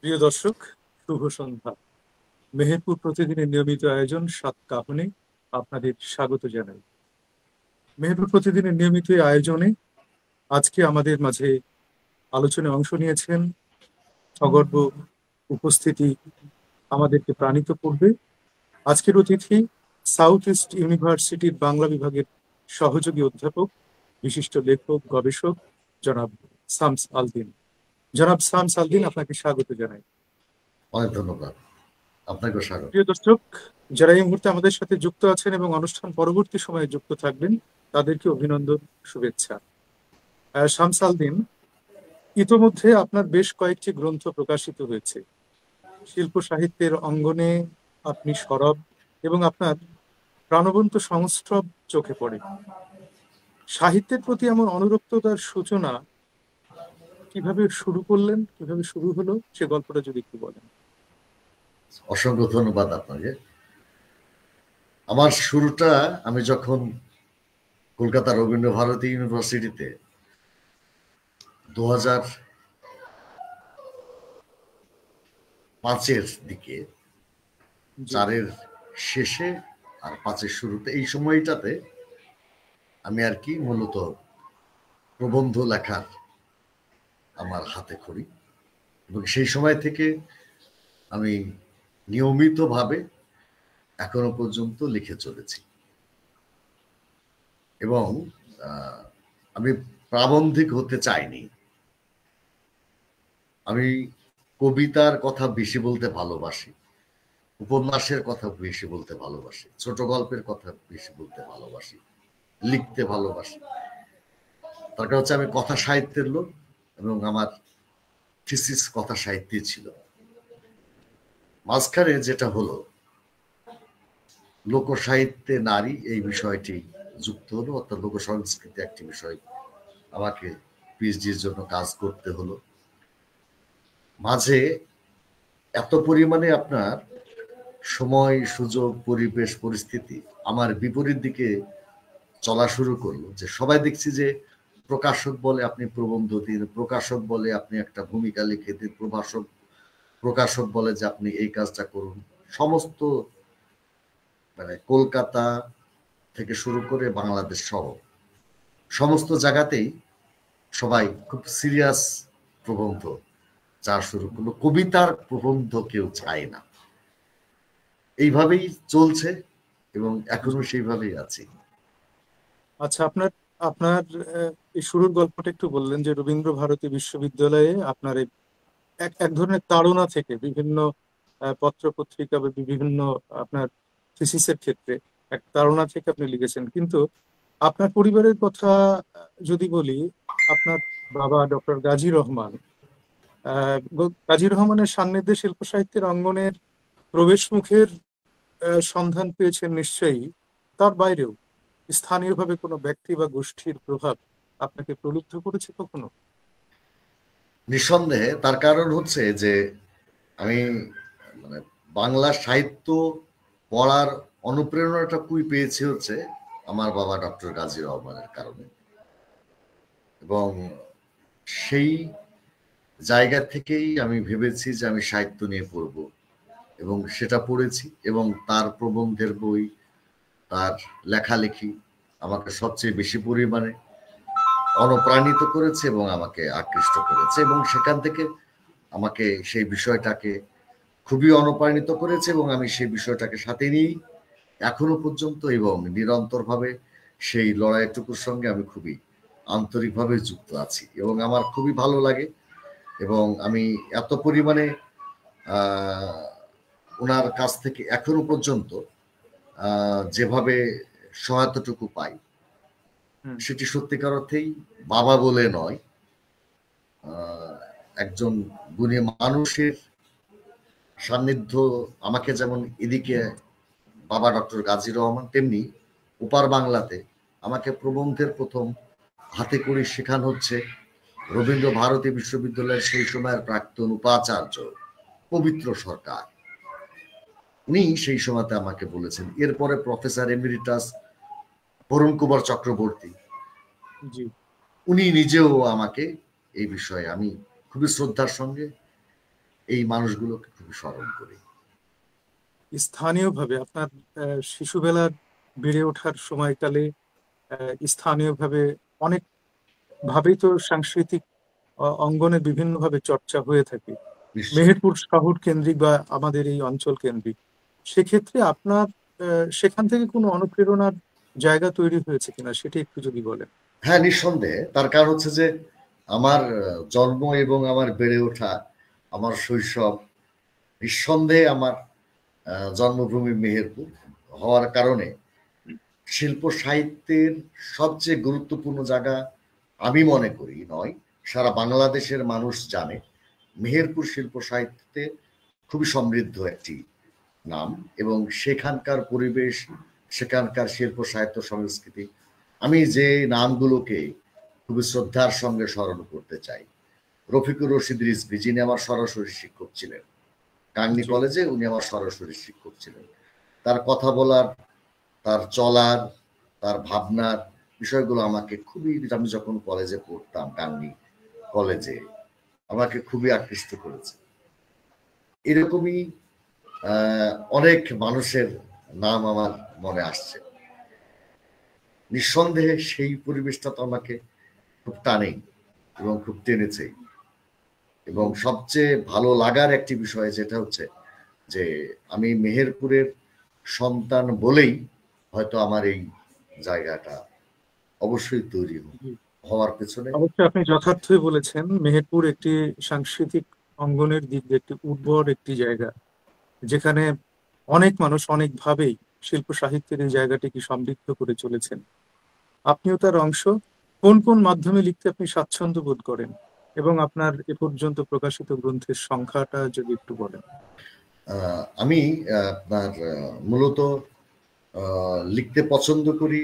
প্রিয় দর্শক, শুভ সন্ধ্যা। মেহেরপুর প্রতিদিনের নিয়মিত আয়োজন সাত কাহনে আপনাদের স্বাগত জানাই। মেহেরপুর প্রতিদিনের নিয়মিত এই আয়োজনে আজকে আমাদের মাঝে আলোচনায় অংশ নিয়েছেন সগর্ব উপস্থিতি আমাদেরকে প্রাণিত করবে। আজকের অতিথি সাউথ ইস্ট ইউনিভার্সিটির বাংলা বিভাগের সহযোগী অধ্যাপক, বিশিষ্ট লেখক গবেষক জনাব শামস আলদিন। জনাব শামস আলদিন, আপনাকে স্বাগত জানাই। অনেক ধন্যবাদ। আপনাকেও স্বাগত। প্রিয় দর্শক, যারা এই মুহূর্তে আমাদের সাথে যুক্ত আছেন এবং অনুষ্ঠান পরবর্তী সময়ে যুক্ত থাকবেন, তাদেরকে অভিনন্দন, শুভেচ্ছা। শামসাল দিন, ইতোমধ্যে আপনার বেশ কয়েকটি গ্রন্থ প্রকাশিত হয়েছে। শিল্প সাহিত্যের অঙ্গনে আপনি সরব এবং আপনার প্রাণবন্ত সংস্রব চোখে পড়ে। সাহিত্যের প্রতি এমন অনুরক্ততার সূচনা কিভাবে শুরু করলেন, কিভাবে শুরু হলো, সে গল্পটা যদি একটু বলেন। অসংখ্য ধন্যবাদ আপনাকে। আমার শুরুটা আমি যখন কলকাতা রবীন্দ্রভারতী ইউনিভার্সিটিতে 2005-এর দিকে, জি। 4-এর শেষে আর 5-এর শুরুতে, এই সময়টাতে আমি আর কি মূলত প্রবন্ধ লেখার আমার হাতে খড়ি, এবং সেই সময় থেকে আমি নিয়মিতভাবে এখনো পর্যন্ত লিখে চলেছি। এবং আমি প্রাবন্ধিক হতে চাইনি। আমি কবিতার কথা বেশি বলতে ভালোবাসি, উপন্যাসের কথা বেশি বলতে ভালোবাসি, ছোট গল্পের কথা বেশি বলতে ভালোবাসি, লিখতে ভালোবাসি। তার কারণ হচ্ছে আমি কথা সাহিত্যের লোক, এবং আমার থিসিস কথা সাহিত্যে ছিল। মাঝখানে যেটা হলো, লোক সাহিত্যে নারী এই বিষয়টি যুক্ত হলো, অর্থাৎ লোক সংস্কৃতি একটি বিষয় আমাকে পিএইচডির জন্য কাজ করতে হলো। মাঝে এত পরিমাণে আপনার সময়, সুযোগ, পরিবেশ, পরিস্থিতি আমার বিপরীত দিকে চলা শুরু করলো, যে সবাই দেখছি যে প্রকাশক বলে আপনি প্রবন্ধ দিন, প্রকাশক বলে আপনি একটা ভূমিকা লিখে দিন, প্রকাশক বলে যে আপনি এই কাজটা করুন। সমস্ত মানে কলকাতা থেকে শুরু করে বাংলাদেশ সহ সমস্ত জায়গাতেই সবাই খুব সিরিয়াস প্রবন্ধ চা শুরু করলো, কবিতার প্রবন্ধ কেউ চায় না। এইভাবেই চলছে এবং এখনো সেইভাবেই আছি। আচ্ছা, আপনার আপনার এই শুরুর গল্পটা একটু বললেন যে রবীন্দ্র ভারতী বিশ্ববিদ্যালয়ে আপনার এই এক এক ধরনের তাড়না থেকে বিভিন্ন পত্র পত্রিকা বা বিভিন্ন আপনার থিসিসের ক্ষেত্রে এক তাড়না থেকে আপনি লিখেছেন, কিন্তু আপনার পরিবারের কথা যদি বলি, আপনার বাবা ডক্টর গাজী রহমান, গাজী রহমানের সান্নিধ্যে শিল্প সাহিত্যের অঙ্গনের প্রবেশ মুখের সন্ধান পেয়েছেন নিশ্চয়ই। তার বাইরেও স্থানীয়ভাবে কোনো ব্যক্তি বা গোষ্ঠীর প্রভাব আপনাকে প্রলুব্ধ করেছে কখনো? নিঃসন্দেহে। তার কারণ হচ্ছে যে আমি মানে বাংলা সাহিত্য পড়ার অনুপ্রেরণাটা খুবই পেয়েছি হচ্ছে আমার বাবা ডক্টর গাজী রহমানের কারণে, এবং সেই জায়গা থেকেই আমি ভেবেছি যে আমি সাহিত্য নিয়ে পড়ব, এবং সেটা পড়েছি। এবং তার প্রবন্ধের বই, তার লেখালেখি আমাকে সবচেয়ে বেশি পরিমাণে অনুপ্রাণিত করেছে এবং আমাকে আকৃষ্ট করেছে, এবং সেখান থেকে আমাকে সেই বিষয়টাকে খুবই অনুপ্রাণিত করেছে, এবং আমি সেই বিষয়টাকে সাথে নিয়েই এখনো পর্যন্ত এবং নিরন্তরভাবে সেই লড়াইটুকুর সঙ্গে আমি খুবই আন্তরিকভাবে যুক্ত আছি, এবং আমার খুবই ভালো লাগে। এবং আমি এত পরিমাণে ওনার কাছ থেকে এখনো পর্যন্ত যেভাবে সহায়তাটুকু পাই, হুম। সেটি সত্যিকার অর্থেই বাবা বলে নয়, একজন গুণী মানুষের সান্নিধ্য আমাকে যেমন এদিকে বাবা ডক্টর গাজী রহমান, তেমনি ওপার বাংলাতে আমাকে প্রবন্ধের প্রথম হাতে করে শেখানো হচ্ছে রবীন্দ্র ভারতী বিশ্ববিদ্যালয়ের সেই সময়ের প্রাক্তন উপাচার্য পবিত্র সরকার। উনি সেই সময়তে আমাকে বলেছেন। এরপরে প্রফেসর এমিরিটাস বরুণ কুমার চক্রবর্তী, জি। উনি নিজেও আমাকে এই বিষয়ে, আমি খুবই শ্রদ্ধার সঙ্গে এই মানুষগুলোকে খুবই স্মরণ করি। স্থানীয়ভাবে আপনার শিশুবেলার বেড়ে ওঠার সময়কালে স্থানীয়ভাবে অনেক ভাবেই তো সাংস্কৃতিক অঙ্গনে বিভিন্নভাবে চর্চা হয়ে থাকে, নিশ্চয়ই। মেহেরপুর শহর কেন্দ্রিক বা আমাদের এই অঞ্চল কেন্দ্রিক। সেক্ষেত্রে আপনার সেখান থেকে কোনো অনুপ্রেরণার জায়গা তৈরি হয়েছে কিনা সেটা একটু যদি বলেন। হ্যাঁ, নিঃসন্দেহে। তার কারণ হচ্ছে যে আমার জন্ম এবং আমার বেড়ে ওঠা, আমার শৈশব, নিঃসন্দেহে আমার জন্মভূমি মেহেরপুর হওয়ার কারণে শিল্প সাহিত্যের সবচেয়ে গুরুত্বপূর্ণ জায়গা আমি মনে করি নয়, সারা বাংলাদেশের মানুষ জানে মেহেরপুর শিল্প সাহিত্যে খুবই সমৃদ্ধ একটি নাম, এবং সেখানকার পরিবেশ, সেখানকার শিল্প সাহিত্য সংস্কৃতি, আমি যে নামগুলোকে খুবই শ্রদ্ধার সঙ্গে স্মরণ করতে চাই। রফিকুর রশিদ রিজভী, যিনি আমার সরাসরি শিক্ষক ছিলেন কাংনী জি। কলেজে, উনি আমার সরাসরি শিক্ষক ছিলেন। তার কথা বলার, তার চলার, তার ভাবনার বিষয়গুলো আমাকে খুবই, আমি যখন কলেজে পড়তাম কাংনী কলেজে, আমাকে খুবই আকৃষ্ট করেছে। এরকমই অনেক মানুষের নাম আমার মনে আসছে। নিঃসন্দেহে সেই পরিবেশটা তো আমাকে খুব টানেই এবং খুব টেনেছে। এবং সবচেয়ে ভালো লাগার একটি বিষয় যেটা হচ্ছে যে আমি মেহেরপুরের সন্তান বলেই হয়তো আমার এই জায়গাটা অবশ্যই তৈরি জি, হওয়ার পেছনে। অবশ্যই আপনি যথার্থই বলেছেন। মেহেরপুর একটি সাংস্কৃতিক অঙ্গনের দিক দিয়ে একটি উর্বর একটি জায়গা, যেখানে অনেক মানুষ অনেকভাবেই শিল্প সাহিত্যের এই জায়গাটিকে সমৃদ্ধ করে চলেছেন। আপনিও তার অংশ। কোন কোন মাধ্যমে লিখতে আপনি স্বাচ্ছন্দ্য বোধ করেন, এবং আপনার এ পর্যন্ত প্রকাশিত গ্রন্থের সংখ্যাটা যদি একটু বলেন। আমি আপনার মূলত লিখতে পছন্দ করি,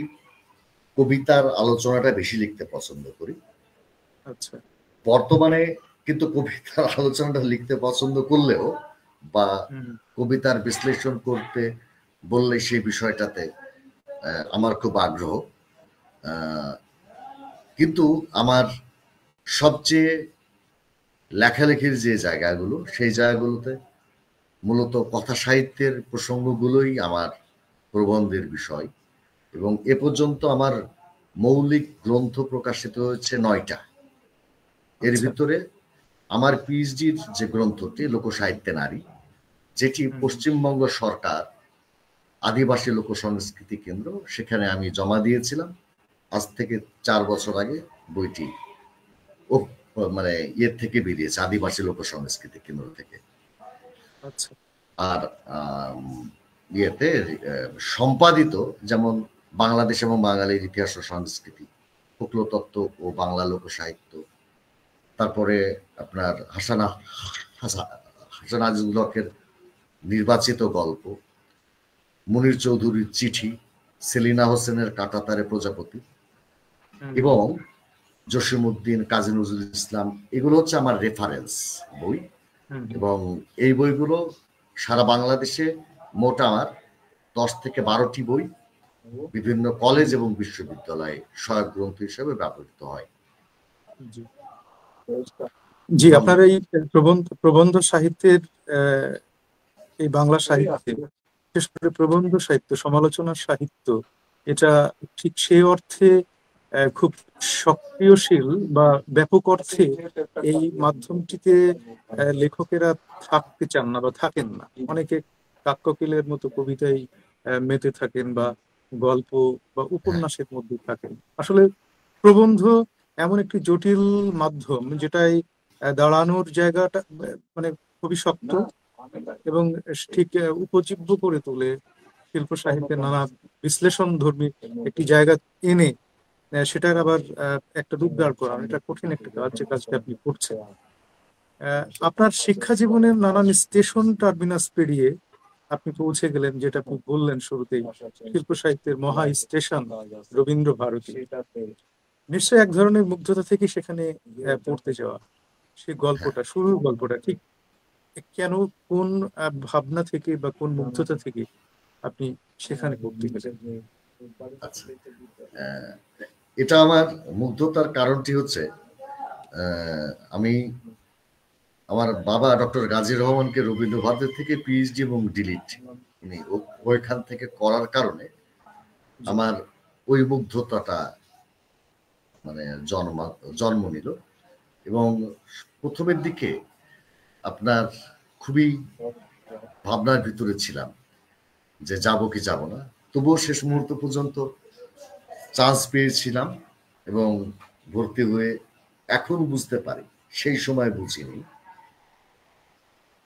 কবিতার আলোচনাটা বেশি লিখতে পছন্দ করি আচ্ছা। বর্তমানে। কিন্তু কবিতার আলোচনাটা লিখতে পছন্দ করলেও বা হুম। কবিতার বিশ্লেষণ করতে বললে সেই বিষয়টাতে আমার খুব আগ্রহ। আহ, কিন্তু আমার সবচেয়ে লেখালেখির যে জায়গাগুলো, সেই জায়গাগুলোতে মূলত কথা সাহিত্যের প্রসঙ্গগুলোই আমার প্রবন্ধের বিষয়। এবং এ পর্যন্ত আমার মৌলিক গ্রন্থ প্রকাশিত হয়েছে 9টা। এর আচ্ছা। ভিতরে আমার পিএইচডির যে গ্রন্থটি লোকসাহিত্যে নারী, যেটি হুম। পশ্চিমবঙ্গ সরকার আদিবাসী লোক সংস্কৃতি কেন্দ্র, সেখানে আমি জমা দিয়েছিলাম আজ থেকে 4 বছর আগে। বইটি ও মানে ইয়ের থেকে বেরিয়েছে, আদিবাসী লোক সংস্কৃতি কেন্দ্র থেকে। আচ্ছা। আর ইয়েতে সম্পাদিত যেমন বাংলাদেশ এবং বাঙালির ইতিহাস ও সংস্কৃতি, প্রত্নতত্ত্ব ও বাংলা লোক সাহিত্য, তারপরে আপনার হাসান আজিজুল হকের নির্বাচিত গল্প, মুনির চৌধুরীর চিঠি, সেলিনা হোসেনের কাঁটাতারে প্রজাপতি, হুম। এবং জসিমউদ্দিন, কাজী নজরুল ইসলাম, এগুলো হচ্ছে আমার রেফারেন্স বই। হুম। এবং এই বইগুলো সারা বাংলাদেশে মোট আমার 10 থেকে 12টি বই বিভিন্ন কলেজ এবং বিশ্ববিদ্যালয়ে সহায়ক গ্রন্থ হিসেবে ব্যবহৃত হয়। জি। জি, এবং আপনার এই প্রবন্ধ প্রবন্ধ সাহিত্যের আহ, এই বাংলা সাহিত্যে, বিশেষ করে প্রবন্ধ সাহিত্য, সমালোচনা সাহিত্য, এটা ঠিক সেই অর্থে খুব সক্রিয়শীল বা ব্যাপক অর্থে এই মাধ্যমটিতে লেখকেরা থাকতে চান না বা থাকেন না। অনেকে কাককলির মতো কবিতায় মেতে থাকেন, বা গল্প বা হ্যাঁ, উপন্যাসের মধ্যে থাকেন। আসলে প্রবন্ধ এমন একটি জটিল মাধ্যম যেটাই দাঁড়ানোর জায়গাটা মানে খুবই শক্ত, এবং ঠিক উপজীব্য করে তোলে শিল্প সাহিত্যের নানা বিশ্লেষণ ধর্মী একটি জায়গা এনে সেটার আবার একটা রূপ দাঁড় করানো, এটা কঠিন একটা কাজ, যে কাজটা আপনি করছেন। আপনার শিক্ষা জীবনের নানান স্টেশন টার্মিনাস পেরিয়ে আপনি পৌঁছে গেলেন, যেটা আপনি বললেন শুরুতেই, শিল্প সাহিত্যের মহা স্টেশন রবীন্দ্র ভারতী। নিশ্চয়ই এক ধরনের মুগ্ধতা থেকে সেখানে পড়তে যাওয়া, সেই হ্যাঁ। গল্পটা, শুরুর গল্পটা ঠিক কেন, কোন ভাবনা থেকে বা কোন মুগ্ধতা থেকে আপনি সেখানে পড়তে গেলেন। আচ্ছা, আহ, এটা আমার মুগ্ধতার কারণটি হচ্ছে আমি আমার বাবা ডক্টর গাজী রহমানকে রবীন্দ্র ভারতী থেকে পিএইচডি এবং ডিলিট উনি ওইখান থেকে করার কারণে জি আমার ওই মুগ্ধতাটা মানে জন্ম নিল। এবং প্রথমের দিকে আপনার খুবই ভাবনার ভিতরে ছিলাম যে যাব কি যাব না, তবুও শেষ মুহূর্ত পর্যন্ত চান্স পেয়েছিলাম এবং ভর্তি হয়ে এখন বুঝতে পারি, সেই সময় বুঝিনি,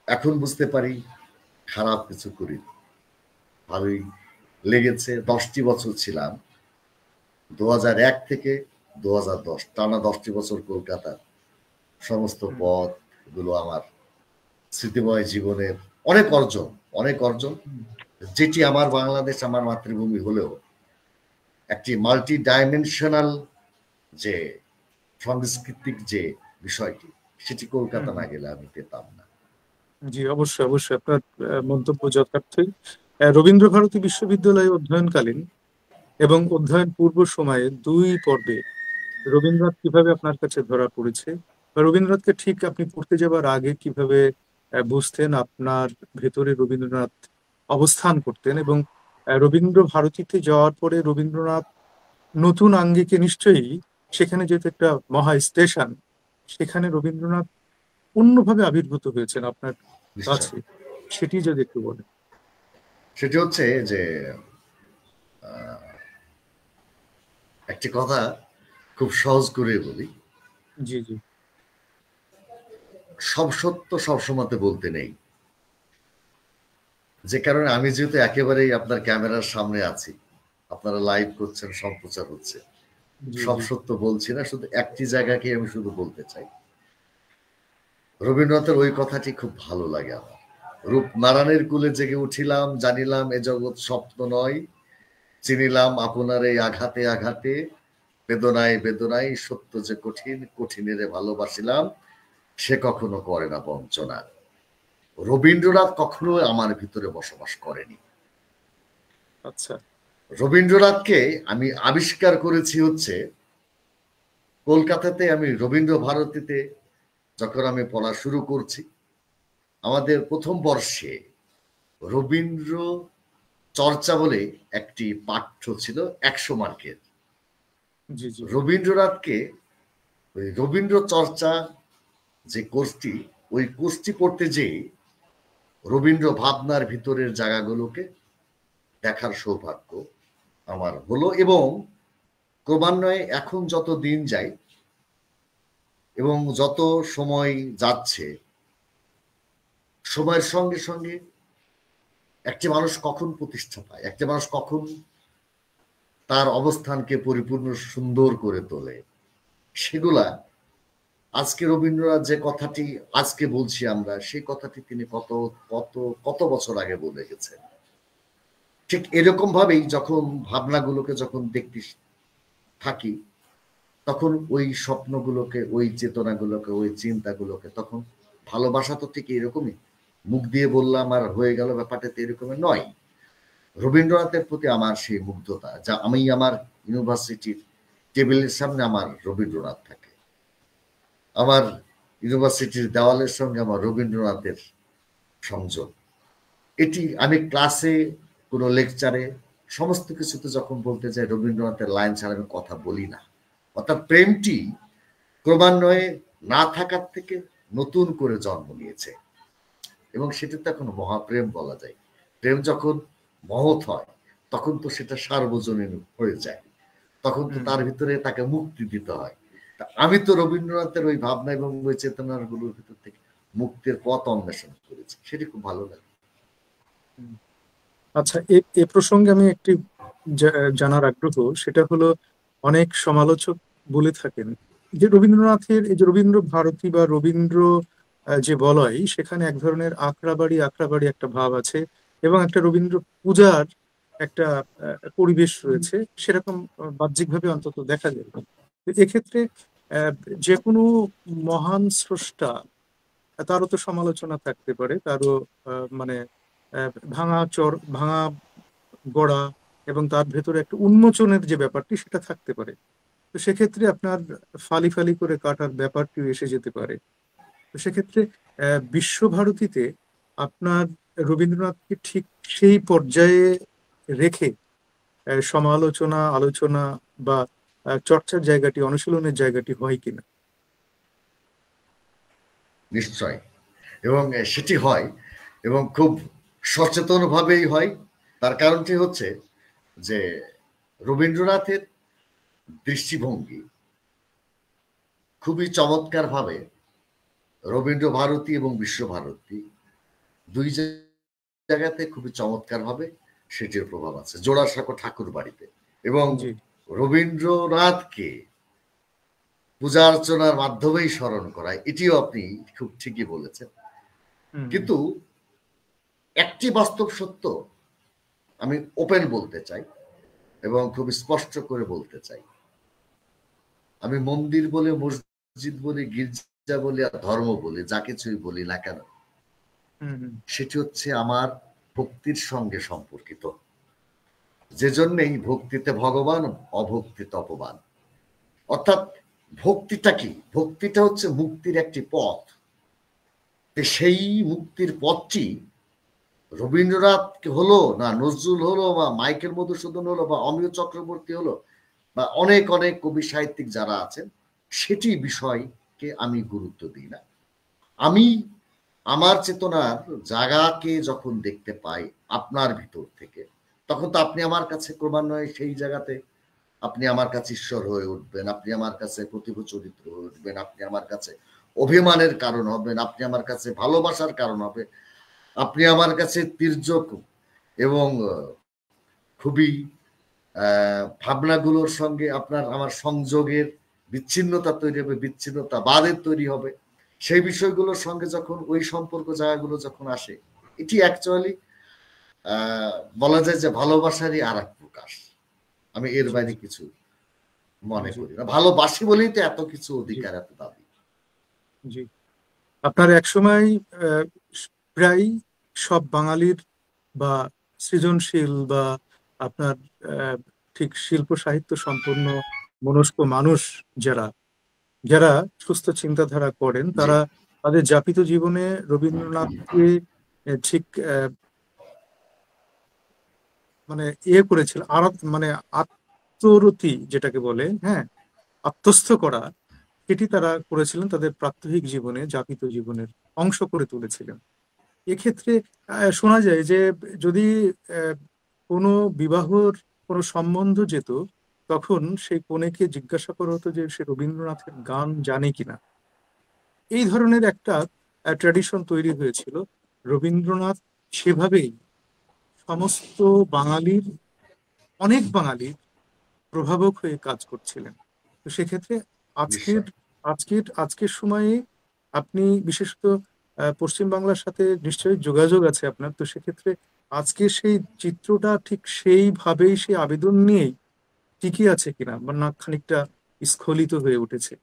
এখন বুঝতে পারি খারাপ কিছু করি, ভালোই লেগেছে। 10টি বছর ছিলাম, 2001 থেকে 2010, টানা 10টি বছর কলকাতা। সমস্ত হুম, পথ গুলো আমার স্মৃতিময় জীবনের অনেক অর্জন, অনেক অর্জন, হুম, যেটি আমার বাংলাদেশ আমার মাতৃভূমি হলেও একটি মাল্টি ডাইমেনশনাল যে সাংস্কৃতিক যে বিষয়টি, সেটি কলকাতা হুম, না গেলে আমি পেতাম না। জি অবশ্যই অবশ্যই আপনার মন্তব্য যথার্থই। রবীন্দ্র ভারতী বিশ্ববিদ্যালয়ে অধ্যয়নকালীন এবং অধ্যয়ন পূর্ব সময়ে দুই পর্বে রবীন্দ্রনাথ কিভাবে আপনার কাছে ধরা পড়েছে, বা রবীন্দ্রনাথকে ঠিক আপনি পড়তে যাবার আগে কিভাবে বুঝতেন আপনার ভেতরে রবীন্দ্রনাথ অবস্থান করতেন, এবং রবীন্দ্র ভারতীতে যাওয়ার পরে রবীন্দ্রনাথ নতুন আঙ্গিকে নিশ্চয়ই, সেখানে যেহেতু একটা মহা স্টেশন, সেখানে রবীন্দ্রনাথ অন্যভাবে আবির্ভূত হয়েছেন আপনার নিশ্চয়। কাছে, সেটি যদি একটু বলেন। সেটি হচ্ছে যে একটি কথা খুব সহজ করে বলি, জি জি সব সত্য সবসময়তে বলতে নেই। যে কারণে আমি যেহেতু একেবারেই আপনার ক্যামেরার সামনে আছি, আপনারা লাইভ করছেন, সম্প্রচার হচ্ছে, জি সব জি সত্য বলছি না, শুধু একটি জায়গাকে আমি শুধু বলতে চাই। রবীন্দ্রনাথের ওই কথাটি খুব ভালো লাগে আমার। রূপ নারায়ণের কুলে জেগে উঠিলাম, জানিলাম এ জগৎ স্বপ্ন নয়, চিনিলাম আপনার এই আঘাতে আঘাতে, বেদনায় বেদনায় সত্য যে কঠিন, কঠিনেরে ভালোবাসিলাম, সে কখনো করে না বঞ্চনা। রবীন্দ্রনাথ কখনো আমার ভিতরে বসবাস করেনি। আচ্ছা রবীন্দ্রনাথকে আমি আবিষ্কার করেছি হচ্ছে কলকাতাতে। আমি রবীন্দ্র ভারতীতে যখন আমি পড়া শুরু করছি, আমাদের প্রথম বর্ষে রবীন্দ্র চর্চা বলে একটি পাঠ্য ছিল 100 মার্কের। জি জি রবীন্দ্রনাথকে ওই রবীন্দ্র চর্চা যে কোর্সটি, ওই কোর্সটি পড়তে যেয়ে রবীন্দ্র ভাবনার ভিতরের জায়গাগুলোকে দেখার সৌভাগ্য আমার হলো। এবং ক্রমান্বয়ে এখন যত দিন যায় এবং যত সময় যাচ্ছে, সময়ের সঙ্গে সঙ্গে একটি মানুষ কখন প্রতিষ্ঠা পায়, একটি মানুষ কখন তার অবস্থানকে পরিপূর্ণ সুন্দর করে তোলে, সেগুলা আজকে রবীন্দ্রনাথ যে কথাটি আজকে বলছি আমরা, সেই কথাটি তিনি কত কত কত বছর আগে বলে গেছেন। ঠিক এরকম ভাবেই যখন ভাবনাগুলোকে যখন দেখতে থাকি, তখন ওই স্বপ্নগুলোকে, ওই চেতনাগুলোকে, ওই চিন্তাগুলোকে, তখন ভালোবাসা তো ঠিক এরকমই, মুখ দিয়ে বললাম আর হয়ে গেল, ব্যাপারটা তো এরকমের নয়। রবীন্দ্রনাথের প্রতি আমার সেই মুগ্ধতা, যা আমি আমার ইউনিভার্সিটির টেবিলের সামনে আমার রবীন্দ্রনাথ থাকে, আমার ইউনিভার্সিটির দেওয়ালের সঙ্গে আমার রবীন্দ্রনাথের সংযোগ। এটি আমি ক্লাসে, কোনো লেকচারে, সমস্ত কিছুতে যখন বলতে যাই, রবীন্দ্রনাথের লাইন ছাড়া আমি কথা বলি না। অর্থাৎ প্রেমটি ক্রমান্বয়ে না থাকার থেকে নতুন করে জন্ম নিয়েছে, এবং সেটা তো এখন মহাপ্রেম বলা যায়। প্রেম যখন মহৎ হয়, তখন তো সেটা সার্বজনীন হয়ে যায়, তখন তো হুম তার ভিতরে তাকে মুক্তি দিতে হয়। আমি তো রবীন্দ্রনাথের ওই ভাবনা এবং ওই চেতনার গুলোর ভিতর থেকে মুক্তির পথ অন্বেষণ করেছি, সেটি খুব ভালো লাগে। হুম। আচ্ছা, এ এ প্রসঙ্গে আমি একটি জানার আগ্রহ, সেটা হলো অনেক সমালোচক বলে থাকেন যে রবীন্দ্রনাথের এই যে রবীন্দ্র ভারতী বা রবীন্দ্র যে বলয়, সেখানে এক ধরনের আখড়াবাড়ি আখড়াবাড়ি একটা ভাব আছে, এবং একটা রবীন্দ্র পূজার একটা পরিবেশ রয়েছে, সেরকম বাহ্যিকভাবে অন্তত দেখা যায়। তো এক্ষেত্রে আহ, যে কোনো মহান স্রষ্টা, তারও তো সমালোচনা থাকতে পারে, তারও মানে ভাঙা গড়া, এবং তার ভেতরে একটা উন্মোচনের যে ব্যাপারটি, সেটা থাকতে পারে। তো সেক্ষেত্রে আপনার ফালি ফালি করে কাটার ব্যাপারটিও এসে যেতে পারে। তো সেক্ষেত্রে বিশ্বভারতীতে আপনার রবীন্দ্রনাথকে ঠিক সেই পর্যায়ে রেখে সমালোচনা, আলোচনা বা চর্চার জায়গাটি, অনুশীলনের জায়গাটি হয় কিনা? নিশ্চয়, এবং সেটি হয়, এবং খুব সচেতনভাবেই হয়। তার কারণটি হচ্ছে যে রবীন্দ্রনাথের দৃষ্টিভঙ্গি খুবই চমৎকারভাবে রবীন্দ্র ভারতী এবং বিশ্বভারতী দুই জায়গাতে খুবই চমৎকারভাবে সেটির প্রভাব আছে। জোড়াসাঁকো ঠাকুর বাড়িতে এবং জি। রবীন্দ্রনাথকে পূজা অর্চনার মাধ্যমেই স্মরণ করায়, এটিও আপনি খুব ঠিকই বলেছেন। হুম। কিন্তু একটি বাস্তব সত্য আমি ওপেন বলতে চাই এবং খুব স্পষ্ট করে বলতে চাই। আমি মন্দির বলে, মসজিদ বলি, গির্জা বলি আর ধর্ম বলি, যা কিছুই বলি না কেন, হুম। হুম। সেটি হচ্ছে আমার ভক্তির সঙ্গে সম্পর্কিত। যে জন্যেই ভক্তিতে ভগবান, অভক্তিতে অপমান। অর্থাৎ ভক্তিটা কি? ভক্তিটা হচ্ছে মুক্তির একটি পথ। সেই মুক্তির পথটি রবীন্দ্রনাথ হলো না নজরুল হলো বা মাইকেল মধুসূদন হলো বা অমিয় চক্রবর্তী হলো বা অনেক অনেক কবি সাহিত্যিক যারা আছেন, সেটি বিষয়কে আমি গুরুত্ব দিই না। আমি আমার চেতনার জায়গাকে যখন দেখতে পাই আপনার ভিতর থেকে, তখন তো আপনি আমার কাছে ক্রমান্বয়ে সেই জায়গাতে আপনি আমার কাছে ঈশ্বর হয়ে উঠবেন, আপনি আমার কাছে প্রতিভ চরিত্র হয়ে উঠবেন, আপনি আমার কাছে অভিমানের কারণ হবেন, আপনি আমার কাছে ভালোবাসার কারণ হবে, আপনি আমার কাছে তির্যক এবং খুবই ভাবনাগুলোর সঙ্গে আপনার আমার সংযোগের বিচ্ছিন্নতা তৈরি হবে, বিচ্ছিন্নতা বাদের তৈরি হবে। সেই বিষয়গুলোর সঙ্গে যখন ওই সম্পর্ক জায়গাগুলো যখন আসে, এটি অ্যাকচুয়ালি বলা যায় যে ভালোবাসারই আর এক প্রকাশ। আমি এর জি। বাইরে জি। কিছু মনে জি। করি না। ভালোবাসি বলেই তো এত কিছু জি। অধিকার, এত দাবি। জি। আপনার একসময় আহ, প্রায় সব বাঙালির বা সৃজনশীল বা আপনার আহ, ঠিক শিল্প সাহিত্য সম্পন্ন মনস্ক মানুষ যারা যারা সুস্থ চিন্তাধারা করেন, জি, তারা তাদের যাপিত জীবনে রবীন্দ্রনাথকে ঠিক মানে করেছিল, মানে আত্মরতি যেটাকে বলে, হ্যাঁ, আত্মস্থ করা, সেটি তারা করেছিলেন, তাদের প্রাত্যহিক জীবনে, যাপিত জীবনের অংশ করে তুলেছিলেন। এক্ষেত্রে শোনা যায় যে যদি আহ, কোনো বিবাহর কোনো সম্বন্ধ যেত, তখন সেই কনেকে জিজ্ঞাসা করা হতো যে সে রবীন্দ্রনাথের গান জানে কিনা। এই ধরনের একটা ট্র্যাডিশন তৈরি হয়েছিল। রবীন্দ্রনাথ সেভাবেই সমস্ত বাঙালির, অনেক বাঙালির প্রভাবক হয়ে কাজ করছিলেন। তো সেক্ষেত্রে আজকের নিশ্চয়। আজকের সময়ে আপনি বিশেষত পশ্চিম বাংলার সাথে নিশ্চয়ই যোগাযোগ আছে আপনার, তো সেক্ষেত্রে আজকে সেই চিত্রটা ঠিক সেইভাবেই, সেই আবেদন নিয়েই টিকে আছে কিনা, বা না খানিকটা স্খলিত হয়ে উঠেছে?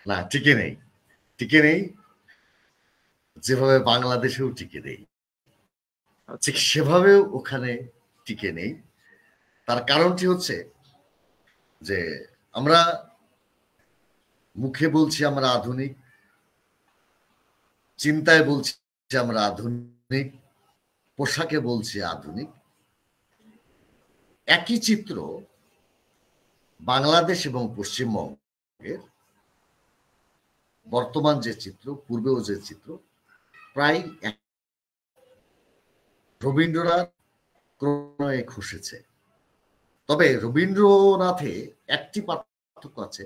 না, টিকে নেই। টিকে নেই যেভাবে বাংলাদেশেও টিকে নেই, ঠিক আচ্ছা। সেভাবেও ওখানে টিকে নেই। তার কারণটি হচ্ছে যে আমরা মুখে বলছি আমরা আধুনিক, চিন্তায় বলছি আমরা আধুনিক, পোশাকে বলছি আধুনিক। একই চিত্র বাংলাদেশ এবং পশ্চিমবঙ্গের বর্তমান যে চিত্র, পূর্বেও যে চিত্র, প্রায় এক। রবীন্দ্রনাথ ক্রমে খসেছে, তবে রবীন্দ্রনাথে একটি পার্থক্য আছে।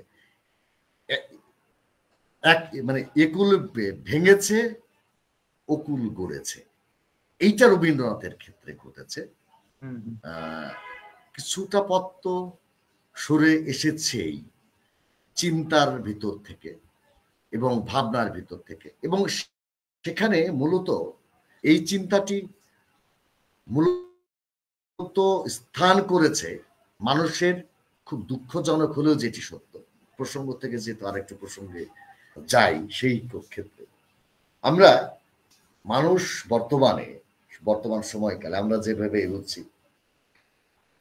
এক মানে একুল ভেঙেছে, অকুল গড়েছে। এইটা রবীন্দ্রনাথের ক্ষেত্রে ঘটেছে। হুম। হুম। আহ, কিছুটা পথ তো সরে এসেছেই চিন্তার ভিতর থেকে এবং ভাবনার ভিতর থেকে, এবং সেখানে মূলত এই চিন্তাটি মূলত স্থান করেছে মানুষের, খুব দুঃখজনক হলেও যেটি সত্য, প্রসঙ্গ থেকে যেহেতু আরেকটি প্রসঙ্গে যাই, সেই ক্ষেত্রে আমরা মানুষ বর্তমানে, বর্তমান সময়কালে আমরা যেভাবে এগোচ্ছি,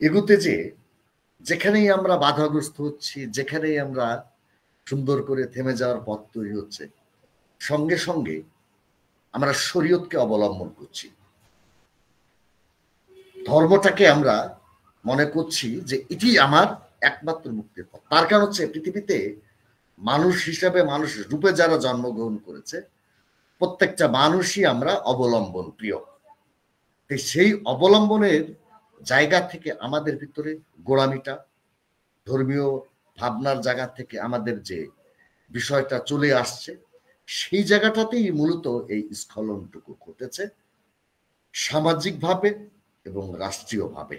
এগুতে যে যেখানেই আমরা বাধাগ্রস্ত হচ্ছি, যেখানেই আমরা সুন্দর করে থেমে যাওয়ার পথ তৈরি হচ্ছে, সঙ্গে সঙ্গে আমরা শরীয়তকে অবলম্বন করছি, ধর্মটাকে আমরা মনে করছি যে এটি আমার একমাত্র মুক্তির পথ। তার কারণ হচ্ছে পৃথিবীতে মানুষ হিসাবে মানুষ রূপে যারা জন্মগ্রহণ করেছে প্রত্যেকটা মানুষই আমরা অবলম্বন প্রিয়। সেই অবলম্বনের জায়গা থেকে আমাদের ভিতরে গোঁড়ামিটা, ধর্মীয় ভাবনার জায়গা থেকে আমাদের যে বিষয়টা চলে আসছে, সেই জায়গাটাতেই মূলত এই স্খলনটুকু ঘটেছে সামাজিকভাবে এবং রাষ্ট্রীয়ভাবে।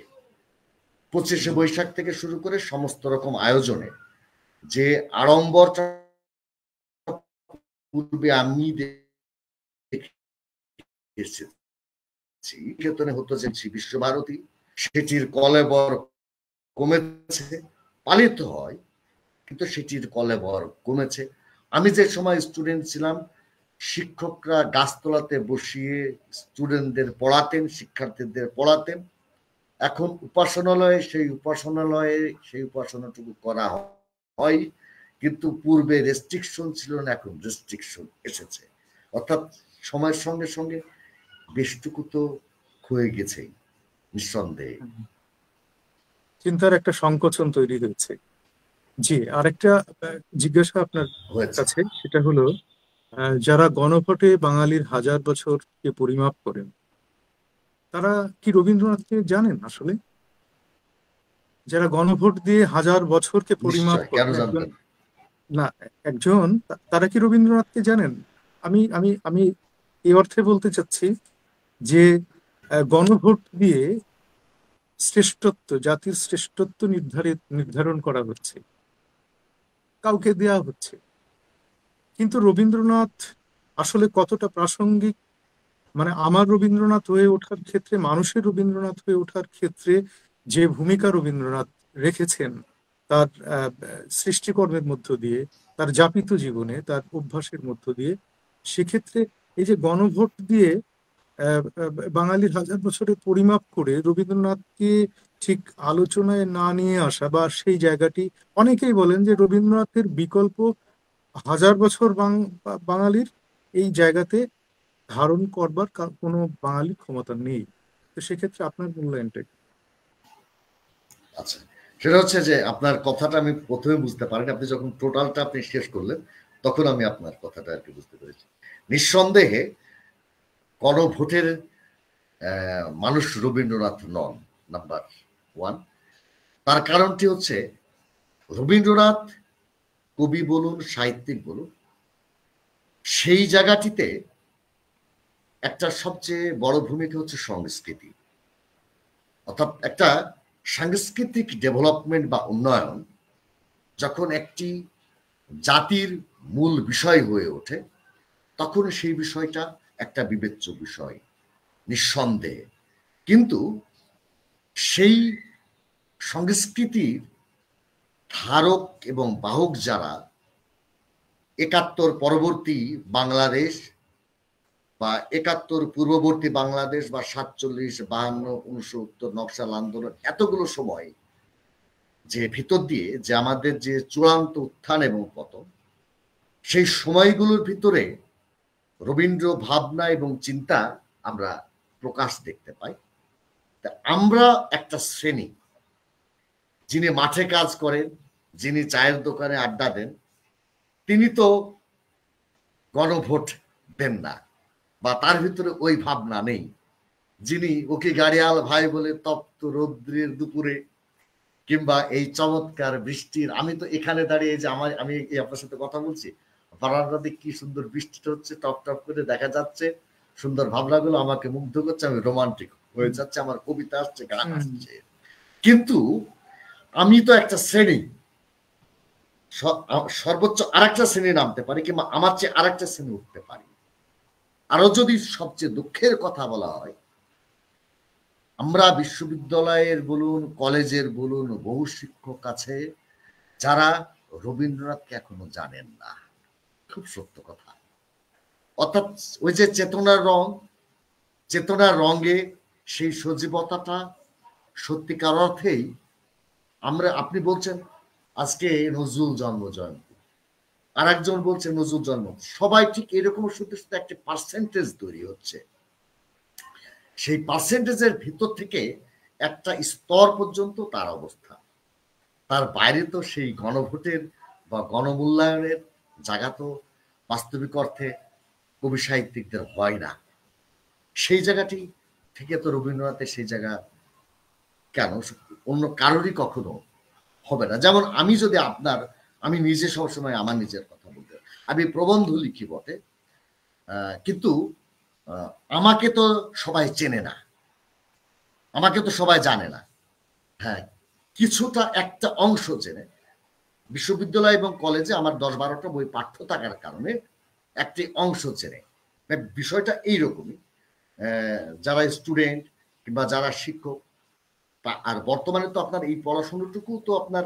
25শে বৈশাখ থেকে শুরু করে সমস্ত রকম আয়োজনে যে আড়ম্বরটা পূর্বে আমি দেখেছি হতো যে বিশ্বভারতী, সেটির কলেবর কমেছে, পালিত হয় কিন্তু সেটির কলেবর কমেছে। আমি যে সময় স্টুডেন্ট ছিলাম, শিক্ষকরা গাছতলাতে বসিয়ে স্টুডেন্টদের পড়াতেন, শিক্ষার্থীদের পড়াতেন। এখন উপাসনালয়ে সেই উপাসনাটুকু করা হয়, কিন্তু পূর্বে রেস্ট্রিকশন ছিল না, এখন রেস্ট্রিকশন এসেছে। অর্থাৎ সময়ের সঙ্গে সঙ্গে বেশটুকু তো হয়ে গেছেই নিঃসন্দেহে। চিন্তার একটা সংকোচন তৈরি হয়েছে। জি, আরেকটা জিজ্ঞাসা আপনার হয়েছে। কাছে, সেটা হলো যারা গণভোটে বাঙালির হাজার বছরকে পরিমাপ করেন, তারা কি রবীন্দ্রনাথকে জানেন আসলে? যারা গণভোট দিয়ে হাজার বছরকে পরিমাপ নিশ্চয়, কেন করেন, একজন জানবেন? না একজন, তারা কি রবীন্দ্রনাথকে জানেন? আমি আমি আমি এই অর্থে বলতে চাচ্ছি যে গণভোট দিয়ে শ্রেষ্ঠত্ব, জাতির শ্রেষ্ঠত্ব নির্ধারণ করা হচ্ছে, কাউকে দেয়া হচ্ছে, কিন্তু রবীন্দ্রনাথ আসলে কতটা প্রাসঙ্গিক, মানে আমার রবীন্দ্রনাথ হয়ে ওঠার ক্ষেত্রে, মানুষের রবীন্দ্রনাথ হয়ে ওঠার ক্ষেত্রে যে ভূমিকা রবীন্দ্রনাথ রেখেছেন তার সৃষ্টিকর্মের মধ্য দিয়ে, তার যাপিত জীবনে, তার অভ্যাসের মধ্য দিয়ে, সেক্ষেত্রে এই যে গণভোট দিয়ে বাঙালির হাজার বছরের পরিমাপ করে রবীন্দ্রনাথকে ঠিক আলোচনায় না নিয়ে আসা, বা সেই জায়গাটি, অনেকেই বলেন যে রবীন্দ্রনাথের বিকল্প হাজার বছর বাঙালির এই জায়গাতে ধারণ করবার কোনো বাঙালির ক্ষমতা নেই। তো সেক্ষেত্রে আপনার মূল্যায়নটা কি? আচ্ছা, সেটা হচ্ছে যে আপনার কথাটা আমি প্রথমে বুঝতে পারিনি, আপনি যখন টোটালটা আপনি শেষ করলেন তখন আমি আপনার কথাটা আর কি বুঝতে পেরেছি। নিঃসন্দেহে গণভোটের মানুষ রবীন্দ্রনাথ নন, নাম্বার ওয়ান। তার কারণটি হচ্ছে রবীন্দ্রনাথ কবি বলুন, সাহিত্যিক বলুন, সেই জায়গাটিতে একটা সবচেয়ে বড় ভূমিকা হচ্ছে সংস্কৃতি। অর্থাৎ একটা সাংস্কৃতিক ডেভেলপমেন্ট বা উন্নয়ন যখন একটি জাতির মূল বিষয় হয়ে ওঠে, তখন সেই বিষয়টা একটা বিবেচ্য বিষয় নিঃসন্দেহে। কিন্তু সেই সংস্কৃতির ধারক এবং বাহক যারা ৭১ পরবর্তী বাংলাদেশ বা ৭১ পূর্ববর্তী বাংলাদেশ বা ৪৭, ৫২, ৬৯ নকশাল আন্দোলন, এতগুলো সময় যে ভিতর দিয়ে যে আমাদের যে চূড়ান্ত উত্থান এবং পতন, সেই সময়গুলোর ভিতরে রবীন্দ্র ভাবনা এবং চিন্তা আমরা প্রকাশ দেখতে পাই। তা আমরা একটা শ্রেণী, যিনি মাঠে কাজ করেন, যিনি চায়ের দোকানে আড্ডা দেন, তিনি তো গণভোট দেন না, বা তার ভিতরে ওই ভাবনা নেই। যিনি ওকে গাড়িয়াল ভাই বলে তপ্ত রৌদ্রের দুপুরে কিংবা এই চমৎকার বৃষ্টির, আমি তো এখানে দাঁড়িয়ে যে আমি আপনার সাথে কথা বলছি, বারান্দাতে কি সুন্দর বৃষ্টিটা হচ্ছে, টপ টপ করে দেখা যাচ্ছে, সুন্দর ভাবনাগুলো আমাকে মুগ্ধ করছে, আমি রোমান্টিক হয়ে যাচ্ছে, আমার কবিতা আসছে, গান আসছে। কিন্তু আমি তো একটা শ্রেণী, সর্বোচ্চ আরেকটা শ্রেণী নামতে পারি, কিংবা আমার চেয়ে আরেকটা শ্রেণী উঠতে পারি। আরো যদি সবচেয়ে দুঃখের কথা বলা হয়, আমরা বিশ্ববিদ্যালয়ের বলুন, কলেজের বলুন, বহু শিক্ষক আছে যারা রবীন্দ্রনাথকে এখনো জানেন না। খুব সত্য কথা। অর্থাৎ ওই যে চেতনার রঙে সেই সজীবতাটা সত্যিকার অর্থেই আপনি বলছেন আজকে নজরুল জন্ম জয়ন্তী, আর একজন বলছে নজরুল জন্ম। সবাই ঠিক এরকম শুধু শুধু একটা পার্সেন্টেজ তৈরি হচ্ছে, সেই পার্সেন্টেজের ভিতর থেকে একটা স্তর পর্যন্ত তার অবস্থা, তার বাইরে তো সেই গণভোটের বা গণমূল্যায়নের জায়গা তো বাস্তবিক অর্থে কবি সাহিত্যিকদের হয় না। সেই জায়গাটি থেকে তো রবীন্দ্রনাথের সেই জায়গা কেন অন্য কারোরই কখনো হবে না। যেমন আমি যদি আমি নিজে সবসময় আমার নিজের কথা বলতে, আমি প্রবন্ধ লিখি বটে, কিন্তু আমাকে তো সবাই চেনে না, আমাকে তো সবাই জানে না। হ্যাঁ, কিছুটা একটা অংশ চেনে। বিশ্ববিদ্যালয় এবং কলেজে আমার 10-12টা বই পাঠ্য থাকার কারণে একটি অংশ চেনে। বিষয়টা এইরকমই, যারা স্টুডেন্ট কিংবা যারা শিক্ষক, আর বর্তমানে তো আপনার এই পড়াশোনাটুকু তো আপনার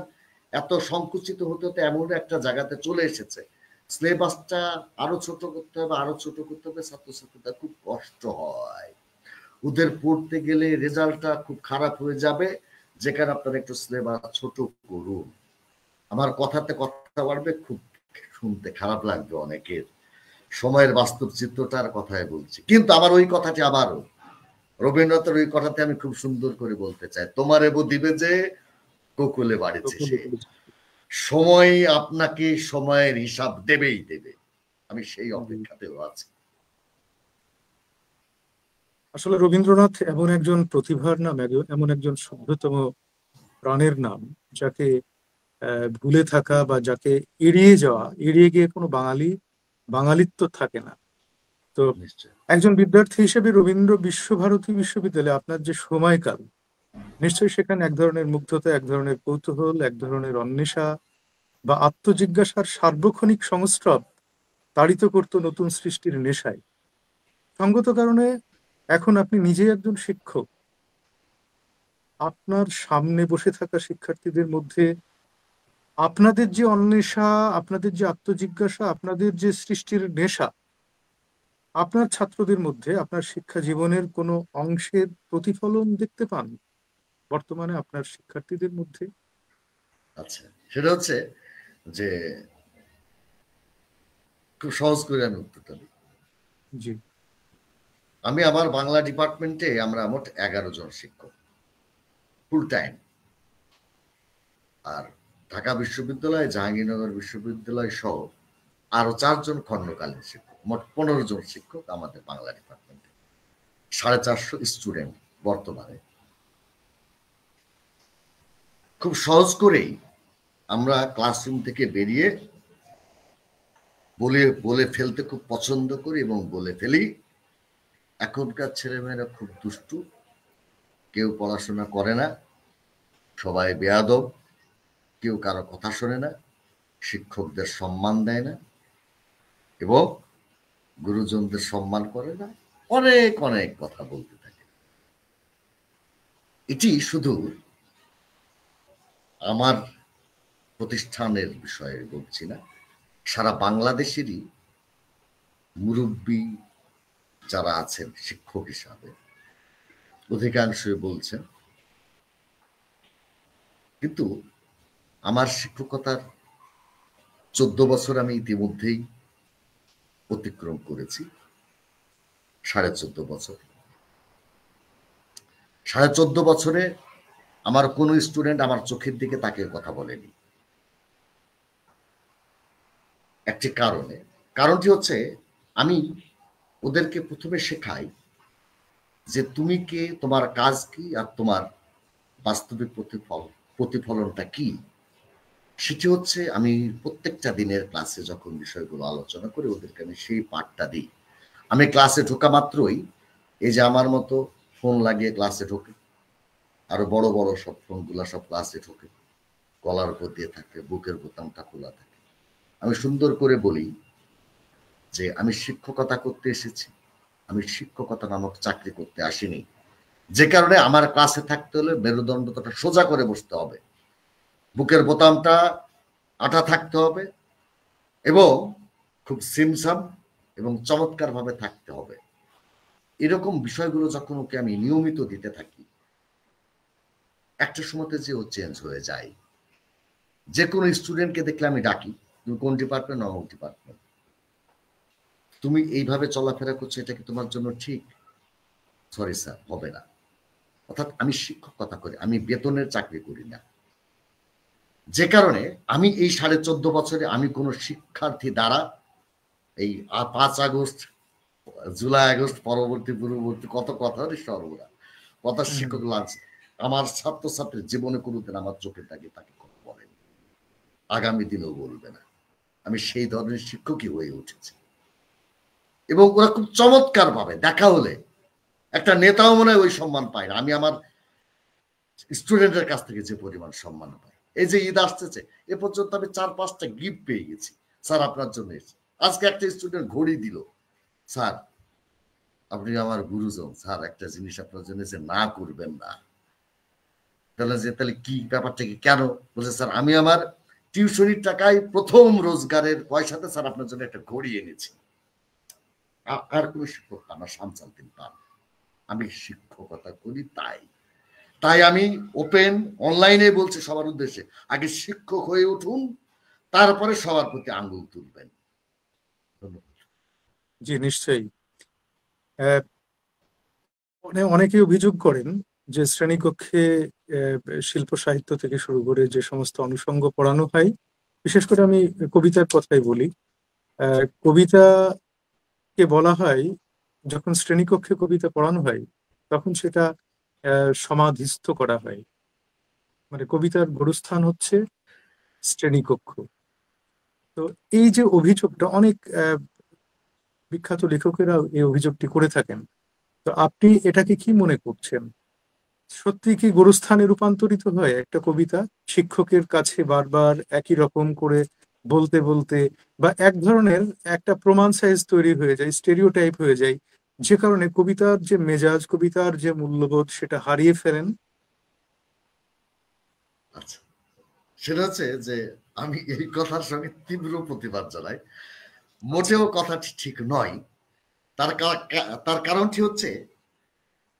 এত সংকুচিত হতে হতে এমন একটা জায়গাতে চলে এসেছে, সিলেবাসটা আরো ছোট করতে হবে, আরো ছোট করতে হবে, ছাত্রছাত্রীদের খুব কষ্ট হয়, ওদের পড়তে গেলে রেজাল্টটা খুব খারাপ হয়ে যাবে, যেখানে আপনার একটু সিলেবাস ছোট করুন। আমার কথাতে কথা বাড়বে, খুব শুনতে খারাপ লাগবে অনেকের, সময়ের বাস্তব চিত্রটার কথাই বলছি, কিন্তু আমার ওই কথাটি আবারও রবীন্দ্রনাথের ওই কথাতে আমি খুব সুন্দর করে বলতে চাই, তোমারে দিবে যে কোকুলে বাড়িছে সে, সময় আপনাকে সময়ের হিসাব দেবেই দেবে, আমি সেই অপেক্ষাতেও আছি। আসলে রবীন্দ্রনাথ এমন একজন প্রতিভার নাম, এমন একজন শুদ্ধতম প্রাণের নাম, যাকে ভুলে থাকা বা যাকে এড়িয়ে যাওয়া, এড়িয়ে গিয়ে কোনো বাঙালিত্ব থাকে না। তো নিশ্চয় একজন বিদ্যার্থী হিসেবে রবীন্দ্র বিশ্বভারতী বিশ্ববিদ্যালয়ে আপনার যে সময়কাল, নিশ্চয়ই সেখানে এক ধরনের মুগ্ধতা, এক ধরনের কৌতূহল, এক ধরনের অন্বেষা বা আত্মজিজ্ঞাসার সার্বক্ষণিক সংস্রব তাড়িত করত নতুন সৃষ্টির নেশায়। সঙ্গত কারণে এখন আপনি নিজেই একজন শিক্ষক, আপনার সামনে বসে থাকা শিক্ষার্থীদের মধ্যে আপনাদের যে অন্বেষা, আপনাদের যে আত্মজিজ্ঞাসা, আপনাদের যে সৃষ্টির নেশা, আপনার ছাত্রদের মধ্যে আপনার শিক্ষা জীবনের কোনো অংশের প্রতিফলন দেখতে পান বর্তমানে আপনার শিক্ষার্থীদের মধ্যে? আচ্ছা, সেটা হচ্ছে যে খুব সহজ করে আমি উত্তরটা দিই। জি। আমি আমার বাংলা ডিপার্টমেন্টে আমরা মোট 11 জন শিক্ষক ফুল টাইম, আর ঢাকা বিশ্ববিদ্যালয়, জাহাঙ্গীরনগর বিশ্ববিদ্যালয় সহ আরো 4 জন খণ্ডকালীন শিক্ষক, মোট 15 জন শিক্ষক আমাদের বাংলা ডিপার্টমেন্টে, 450 স্টুডেন্ট বর্তমানে। খুব সহজ করেই আমরা ক্লাসরুম থেকে বেরিয়ে বলে বলে ফেলতে খুব পছন্দ করি এবং বলে ফেলি, এখনকার ছেলেমেয়েরা খুব দুষ্টু, কেউ পড়াশোনা করে না, সবাই বেয়াদব, কেউ কারো কথা শোনে না, শিক্ষকদের সম্মান দেয় না এবং গুরুজনদের সম্মান করে না, অনেক অনেক কথা বলতে থাকে। এটি শুধু আমার প্রতিষ্ঠানের বিষয়ে বলছি না, সারা বাংলাদেশেরই মুরব্বী যারা আছেন শিক্ষক হিসাবে অধিকাংশই বলছেন। কিন্তু আমার শিক্ষকতার 14 বছর আমি ইতিমধ্যেই অতিক্রম করেছি, 14.5 বছর। 14.5 বছরে আমার কোনো স্টুডেন্ট আমার চোখের দিকে তাকিয়ে কথা বলেনি, একটি কারণটি হচ্ছে আমি ওদেরকে প্রথমে শেখাই যে তুমি কে, তোমার কাজ কি, আর তোমার বাস্তবিক প্রতিফলনটা কি। সেটি হচ্ছে আমি প্রত্যেকটা দিনের ক্লাসে যখন বিষয়গুলো আলোচনা করি ওদেরকে আমি সেই পাঠটা দিই। আমি ক্লাসে ঢোকা মাত্রই এই যে আমার মতো ফোন লাগিয়ে ক্লাসে ঢোকে, আরো বড় বড় সব ফোনগুলা সব ক্লাসে ঢোকে, গলার উপর দিয়ে থাকে, বুকের বোতামটা খোলা থাকে। আমি সুন্দর করে বলি যে আমি শিক্ষকতা করতে এসেছি, আমি শিক্ষকতা নামক চাকরি করতে আসিনি, যে কারণে আমার ক্লাসে থাকতে হলে মেরুদণ্ডটা সোজা করে বসতে হবে, বুকের বোতামটা আটা থাকতে হবে এবং খুব সিমসাম এবং চমৎকার ভাবে থাকতে হবে। এরকম বিষয়গুলো যখন ওকে আমি নিয়মিত দিতে থাকি, একটা সময়তে যে ও চেঞ্জ হয়ে যায়। যে কোনো স্টুডেন্টকে দেখলে আমি ডাকি, তুমি কোন ডিপার্টমেন্ট? অমুক ডিপার্টমেন্ট। তুমি এইভাবে চলাফেরা করছো, এটা কি তোমার জন্য ঠিক? সরি স্যার, হবে না। অর্থাৎ আমি শিক্ষকতা করি, আমি বেতনের চাকরি করি না। যে কারণে আমি এই 14.5 বছরে আমি কোনো শিক্ষার্থী দ্বারা এই 5 আগস্ট, জুলাই আগস্ট পরবর্তী পূর্ববর্তী কত কথা সর্বদা কথা শিক্ষক লাঞ্চ আমার ছাত্রছাত্রীর জীবনে কোনোদিন আমার চোখের দাগে তাকে কথা বলেনি, আগামী দিনেও বলবে না। আমি সেই ধরনের শিক্ষকই হয়ে উঠেছি। এবং ওরা খুব চমৎকার ভাবে দেখা হলে একটা নেতাও মনে হয় ওই সম্মান পায় না, আমি আমার স্টুডেন্টের কাছ থেকে যে পরিমাণ সম্মান পাই। এই যে ঈদ আসতেছে, এ পর্যন্ত আমি 4-5টা গিফট পেয়ে গেছি, স্যার আপনার জন্য এসেছি। আজকে একটা স্টুডেন্ট ঘড়ি দিল, স্যার আপনি আমার গুরুজন, স্যার একটা জিনিস আপনার জন্য যে না করবেন না। তাহলে কি ব্যাপারটা কি, কেন? বলছে স্যার আমি আমার টিউশনির টাকায় প্রথম রোজগারের পয়সাতে স্যার আপনার জন্য একটা ঘড়ি এনেছি। আর কোনো শিক্ষক আমার সামচাল দিন পান, আমি শিক্ষকতা করি তাই আমি ওপেন অনলাইনে বলছি সবার উদ্দেশ্যে, আগে শিক্ষক হয়ে উঠুন, তারপরে সবার প্রতি আঙ্গুল তুলবেন। জি, নিশ্চয়ই। অনেকেই অভিযোগ করেন যে শ্রেণীকক্ষে শিল্প সাহিত্য থেকে শুরু করে যে সমস্ত অনুষঙ্গ পড়ানো হয়, বিশেষ করে আমি কবিতার কথাই বলি, কবিতাকে বলা হয়, যখন শ্রেণীকক্ষে কবিতা পড়ানো হয় তখন সেটা সমাধিস্থ করা হয়। মানে কবিতার গুরুস্থান হচ্ছে শ্রেণীকক্ষ। তো এই যে অভিযোগটা, অনেক বিখ্যাত লেখকেরা এই অভিযোগটি করে থাকেন। তো আপনি এটাকে কি মনে করছেন? সত্যি কি গুরুস্থানে রূপান্তরিত হয় একটা কবিতা, শিক্ষকের কাছে বারবার একই রকম করে বলতে বলতে, বা এক ধরনের একটা প্রমাণ সাইজ তৈরি হয়ে যায়, স্টেরিওটাইপ হয়ে যায়, যে কারণে কবিতার যে মেজাজ, কবিতার যে মূল্যবোধ সেটা হারিয়ে ফেলেন? আচ্ছা, সেটা হচ্ছে যে আমি এই কথার সঙ্গে তীব্র প্রতিবাদ জানাই। মোটেও কথাটি ঠিক নয়। তার কারণটি হচ্ছে,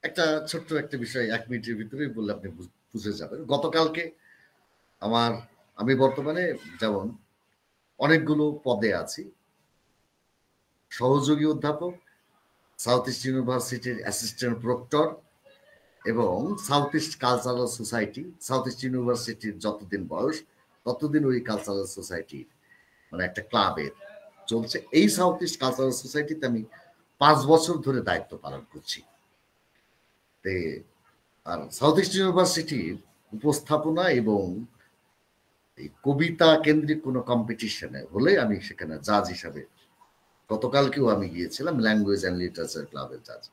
একটা ছোট্ট একটা বিষয় 1 মিনিটের ভিতরেই বললে আপনি বুঝে যাবেন। গতকালকে আমি বর্তমানে যেমন অনেকগুলো পদে আছি, সহযোগী অধ্যাপক, সাউথ ইস্ট ইউনিভার্সিটির অ্যাসিস্ট্যান্ট প্রক্টর এবং south east cultural society, south east ইউনিভার্সিটির যতদিন বয়স ততদিন ওই কালচারাল সোসাইটি মানে একটা ক্লাবের চলছে। এই সাউথ ইস্ট কালচারাল সোসাইটিতে আমি 5 বছর ধরে দায়িত্ব পালন করছি। আর সাউথ ইস্ট ইউনিভার্সিটির উপস্থাপনা এবং এই কবিতা কেন্দ্রিক কোনো কম্পিটিশনে হলে আমি সেখানে জাজ হিসাবে, গতকালকেও আমি গিয়েছিলাম ল্যাঙ্গুয়েজ অ্যান্ড লিটারেচার ক্লাবের জাজ।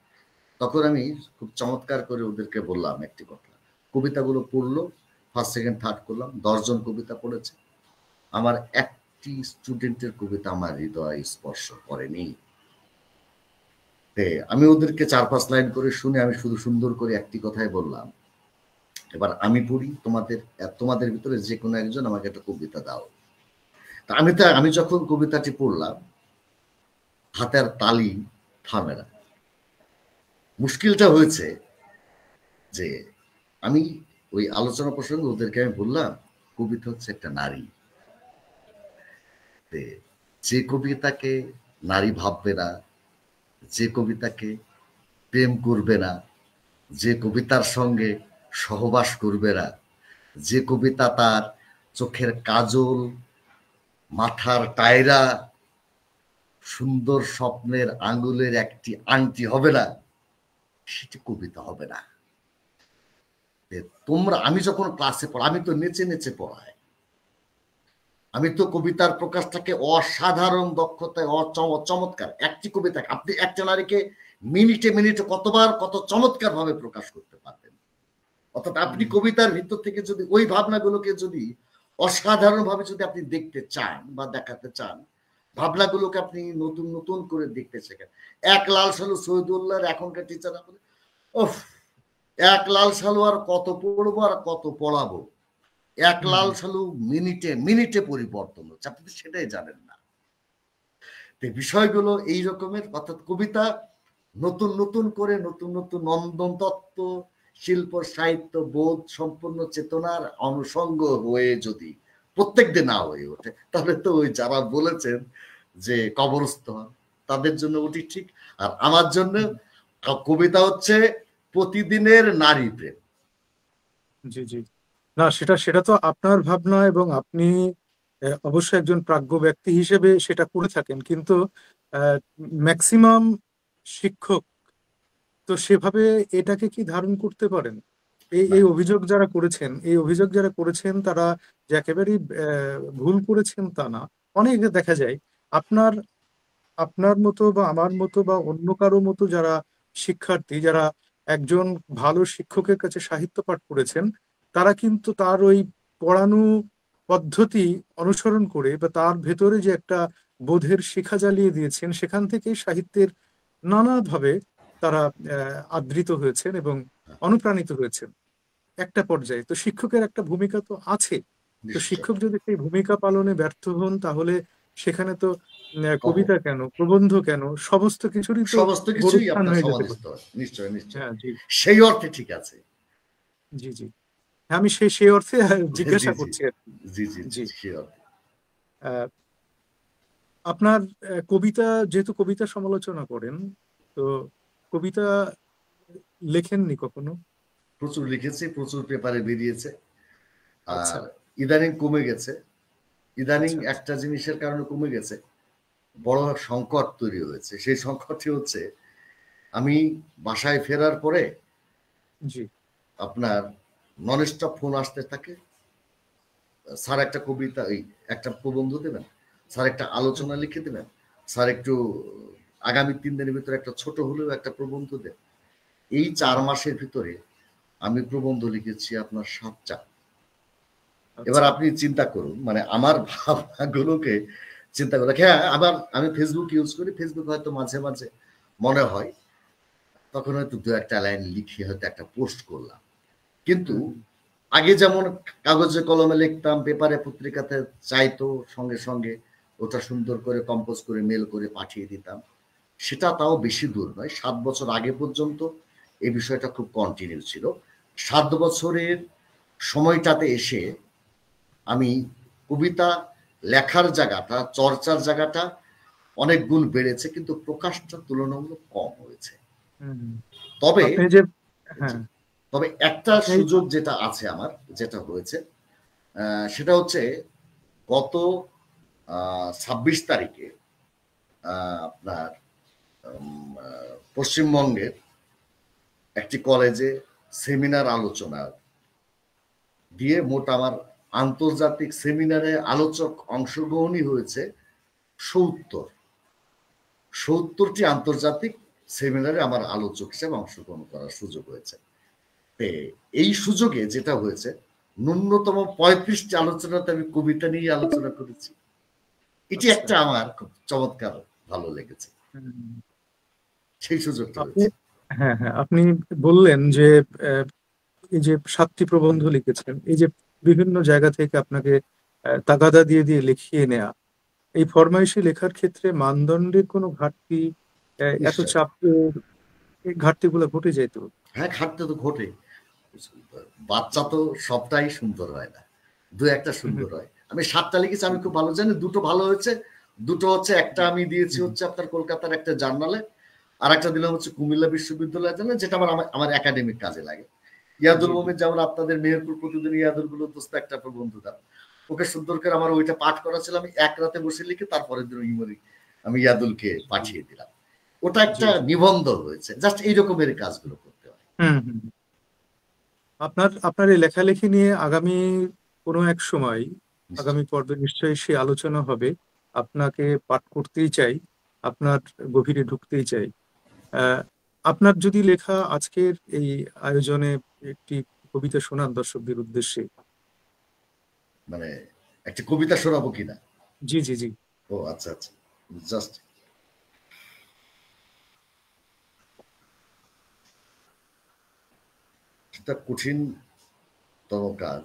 তখন আমি খুব চমৎকার করে ওদেরকে বললাম একটি কথা, কবিতাগুলো পড়লো, ফার্স্ট সেকেন্ড থার্ড করলাম, 10 জন কবিতা পড়েছে, আমার একটি স্টুডেন্টের কবিতা আমার হৃদয় স্পর্শ করেনি। আমি ওদেরকে 4-5 লাইন করে শুনে আমি শুধু সুন্দর করে একটি কথাই বললাম, এবার আমি পড়ি, তোমাদের ভিতরে যে কোনো একজন আমাকে একটা কবিতা দাও। আমি যখন কবিতাটি পড়লাম, হাতের তালি থামে না। মুশকিলটা হয়েছে যে আমি ওই আলোচনা প্রসঙ্গে ওদেরকে আমি বললাম, কবিতা হচ্ছে একটা নারী। যে কবিতাকে নারী ভাববে না, যে কবিতাকে প্রেম করবে না, যে কবিতার সঙ্গে সহবাস করবে না, যে কবিতা তার চোখের কাজল, মাথার টায়রা, সুন্দর স্বপ্নের আঙ্গুলের একটি আংটি হবে না, সেটি কবিতা হবে না। আমি যখন ক্লাসে পড়াই, আমি তো নেচে নেচে পড়াই, আমি তো কবিতার প্রকাশটাকে অসাধারণ দক্ষতায় চমৎকার একটি কবিতা, আপনি একটা নারীকে মিনিটে মিনিটে কতবার কত চমৎকার ভাবে প্রকাশ করতে পারবেন। অর্থাৎ আপনি কবিতার ভিতর থেকে যদি ওই ভাবনাগুলোকে যদি অসাধারণ ভাবে যদি আপনি দেখতে চান বা দেখাতে চান, ভাবনাগুলোকে আপনি নতুন নতুন করে দেখতে শেখেন। এক লাল সালু শহীদুল্লাহর এখনকার টিচাররা বলে, ওফ, এক লাল সালু আর কত পড়বো আর কত পড়াবো, এক লাল সালু মিনিটে মিনিটে পরিবর্তন হচ্ছে, আপনি তো সেটাই জানেন না। বিষয়গুলো এই রকমের, অর্থাৎ কবিতা নতুন নতুন করে নতুন নতুন নন্দন তত্ত্ব, শিল্প সাহিত্য বোধ সম্পূর্ণ চেতনার অনুষঙ্গ হয়ে যদি প্রত্যেক দিন না হয়ে ওঠে, তাহলে তো ওই যারা বলেছেন যে কবরস্থ তাদের জন্য ওটি ঠিক। আর আমার জন্য কবিতা হচ্ছে প্রতিদিনের নারী প্রেম। জি জি। না, সেটা সেটা তো আপনার ভাবনা, এবং আপনি অবশ্যই একজন প্রাজ্ঞ ব্যক্তি হিসেবে সেটা করে থাকেন, কিন্তু ম্যাক্সিমাম শিক্ষক তো সেভাবে এটাকে কি ধারণ করতে পারেন? এই না, এই অভিযোগ যারা করেছেন, এই অভিযোগ যারা করেছেন তারা যে একেবারেই ভুল করেছেন তা না। অনেক দেখা যায় আপনার আপনার মতো বা আমার মতো বা অন্য কারো মতো যারা শিক্ষার্থী, যারা একজন ভালো শিক্ষকের কাছে সাহিত্য পাঠ করেছেন, তারা কিন্তু তার ওই পড়ানো পদ্ধতি অনুসরণ করে বা তার ভেতরে যে একটা বোধের শিখা জ্বালিয়ে দিয়েছেন, সেখান থেকে সাহিত্যের নানাভাবে তারা আদৃত হয়েছেন এবং অনুপ্রাণিত হয়েছেন একটা পর্যায়ে। তো শিক্ষকের একটা ভূমিকা তো আছে। তো নিশ্চয়। শিক্ষক যদি সেই ভূমিকা পালনে ব্যর্থ হন, তাহলে সেখানে তো অব- কবিতা কেন, প্রবন্ধ কেন, সমস্ত কিছুরই তো সমস্ত কিছুই গোরস্থান আপনার হয়ে যেতে পারে। সমাধিস্থ হয়, নিশ্চয় নিশ্চয়, হ্যাঁ, জি সেই অর্থে ঠিক আছে। জি জি। হ্যাঁ, আমি সেই অর্থে জি জিজ্ঞাসা জি করছি আর কি। জি জি জি জি। সেই অর্থে। আহ, আপনার কবিতা, যেহেতু কবিতা সমালোচনা করেন, তো কবিতা লেখেননি কখনো? প্রচুর লিখেছি, প্রচুর পেপারে বেরিয়েছে। আচ্ছা আর ইদানিং কমে গেছে। ইদানিং আচ্ছা আচ্ছা। একটা জিনিসের কারণে কমে গেছে, বড় সংকট তৈরি হয়েছে। সেই সংকটটি হচ্ছে আমি বাসায় ফেরার পরে জি আপনার নন স্টপ ফোন আসতে থাকে। স্যার একটা কবিতা, এই একটা প্রবন্ধ দেবেন, স্যার একটা হুম, আলোচনা লিখে দেবেন, স্যার একটু আগামী 3 দিনের ভিতরে একটা ছোট হলেও একটা প্রবন্ধ দেন। এই হুম, 4 মাসের ভিতরে আমি প্রবন্ধ লিখেছি আপনার 7টা। এবার আচ্ছা আপনি চিন্তা করুন, মানে আমার ভাবনাগুলোকে চিন্তা করে। হ্যাঁ, আমি ফেসবুক ইউজ করি, ফেসবুক হয়তো মাঝে মাঝে মনে হয় তখন হয়তো দু একটা লাইন লিখে হয়তো একটা পোস্ট করলাম। কিন্তু হুম হুম, আগে যেমন কাগজে কলমে লিখতাম, পেপারে পত্রিকাতে চাইতো, সঙ্গে সঙ্গে ওটা সুন্দর করে কম্পোজ করে মেল করে পাঠিয়ে দিতাম। সেটা তাও বেশি দূর নয়, 7 বছর আগে পর্যন্ত এই বিষয়টা খুব কন্টিনিউ ছিল। 7 বছরের সময়টাতে এসে আমি কবিতা লেখার জায়গাটা, চর্চার জায়গাটা অনেক গুণ বেড়েছে, কিন্তু প্রকাশটা তুলনামূলক কম হয়েছে। হুম, হুম। তবে আপনি যে, হ্যাঁ, তবে একটা আপনি সুযোগ যেটা আছে আমার, যেটা হয়েছে সেটা হচ্ছে গত 26 তারিখে আপনার পশ্চিমবঙ্গের একটি কলেজে সেমিনার আলোচনা দিয়ে মোট আমার আন্তর্জাতিক সেমিনারে আলোচক অংশগ্রহণই হয়েছে 70। 70টি আন্তর্জাতিক সেমিনারে আমার আলোচক হিসেবে অংশগ্রহণ করার সুযোগ হয়েছে। এই সুযোগে যেটা হয়েছে, ন্যূনতম 35টি আলোচনাতে আমি কবিতা নিয়ে আলোচনা করেছি। এটি আচ্ছা। একটা আমার খুব চমৎকার ভালো লেগেছে, হুম। সেই সুযোগটা আপনি, হয়েছে। হ্যাঁ হ্যাঁ, আপনি বললেন যে আহ, এই যে 7টি প্রবন্ধ লিখেছেন, এই যে বিভিন্ন জায়গা থেকে আপনাকে তাগাদা দিয়ে দিয়ে লিখিয়ে নেওয়া, এই ফরমাইশি লেখার ক্ষেত্রে মানদণ্ডের কোনো ঘাটতি, এত নিশ্চয়। চাপ, এই ঘাটতিগুলো ঘটে যেত? হ্যাঁ, খাটতে তো ঘটে। বাচ্চা তো সবটাই সুন্দর হয় না, দু একটা হুম সুন্দর হয়। আমি 7টা লিখেছি, আমি খুব ভালো জানি, দুটো ভালো হয়েছে। দুটো হচ্ছে, একটা আমি দিয়েছি হুম, হচ্ছে আপনার কলকাতার একটা জার্নালে, আর একটা দিলাম হচ্ছে কুমিল্লা বিশ্ববিদ্যালয়ের জন্য, যেটা আমার আমার একাডেমিক কাজে লাগে। জি ইয়াদুল জি মোমিন, যেমন আপনাদের মেহেরপুর প্রতিদিন ইয়াদুল গুলো দোস্ত একটা প্রবন্ধ দাম, ওকে সুন্দর করে আমার ওইটা পাঠ করা ছিল, আমি এক রাতে বসে লিখে তারপরের দিন ইমরি আমি ইয়াদুলকে জি পাঠিয়ে দিলাম। ওটা জি একটা জি। নিবন্ধ হয়েছে। জাস্ট এই রকমের কাজগুলো করতে হয়। হুম হুম। আপনার আপনার এই লেখালেখি নিয়ে আগামী কোনো এক সময়, আগামী নিশ্চয়। পর্বে নিশ্চয়ই সে আলোচনা হবে। আপনাকে পাঠ করতেই চাই, আপনার গভীরে ঢুকতেই চাই। আহ, আপনার যদি লেখা আজকের এই আয়োজনে একটি কবিতা শোনান দর্শকদের উদ্দেশ্যে। মানে একটা কবিতা শোনাবো কিনা? জি জি জি। ও আচ্ছা আচ্ছা, জাস্ট, সেটা কঠিনতম কাজ।